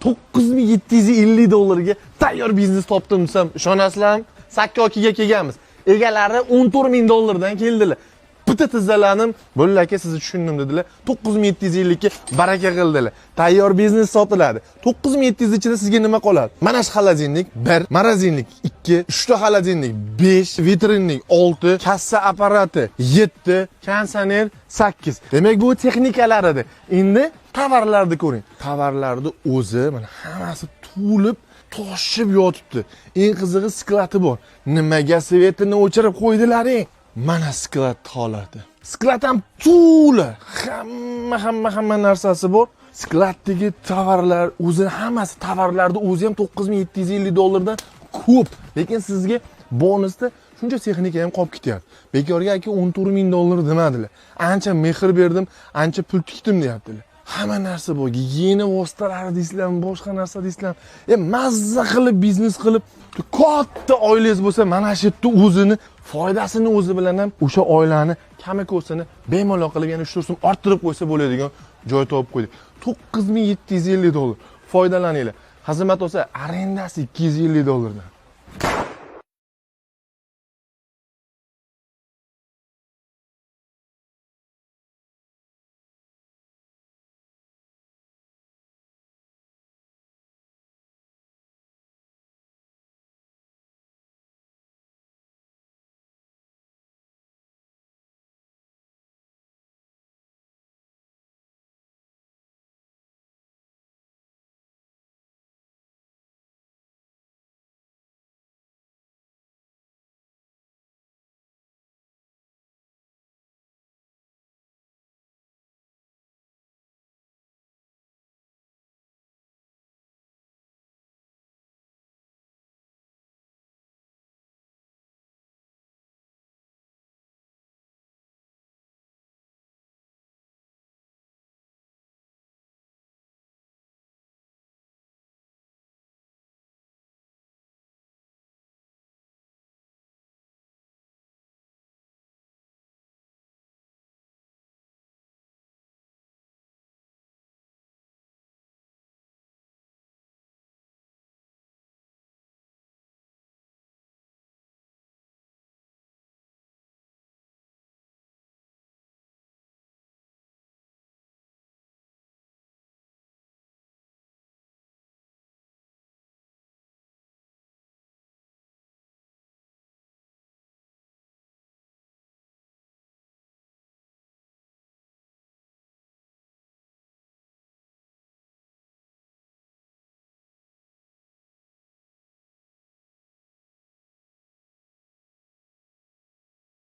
$9750 dollarga tayyor biznes topdim desam, ishonasizlarmi? Sakkokiga kelganmiz. Egalari $14000 keldilar. Bitta tizzalanim, "Bo'ldi aka, sizni tushundim" dedilar. 9750 ga baraka qildilar. Tayyor biznes sotiladi. 9700 ichida sizga nima qoladi? Mana shu xolodilnik 1, morozinlik 2, 3 ta xolodilnik 5, vitrinnik 6, kassa apparati 7, konditsioner 8. Demak, bu texnikalar edi. Endi tovarlarni ko'ring. Tovarlarni o'zi mana hammasi to'lib toshib yotibdi. Eng qizig'i sklati bor. Nimaga svetini o'chirib qo'ydilaring? Mana sklat holati. Sklat ham to'la. Hamma narsasi bor. Sklatdagi tovarlar o'zi hammasi tovarlarni o'zi ham $9750 dan ko'p. Lekin sizga bonusda shuncha texnika ham qolib ketyapti. Bekorga aka $14000 demadilar. Ancha mehr berdim, ancha pul tikdim deyaptilar. Hamma narsa bor. Gigiyena vositalari deysizlarmi, boshqa narsa deysizlarmi? Mazza qilib biznes qilib, katta oilangiz bo'lsa, mana shu yerda o'zini foydasini o'zi bilan ham o'sha oilani kamikosini bemalol qilib yana 3 so'm orttirib qo'ysa bo'ladigan joy topib qo'ydik. $9750. Foydalaninglar. Xizmat olsa, arendasi $250 dan.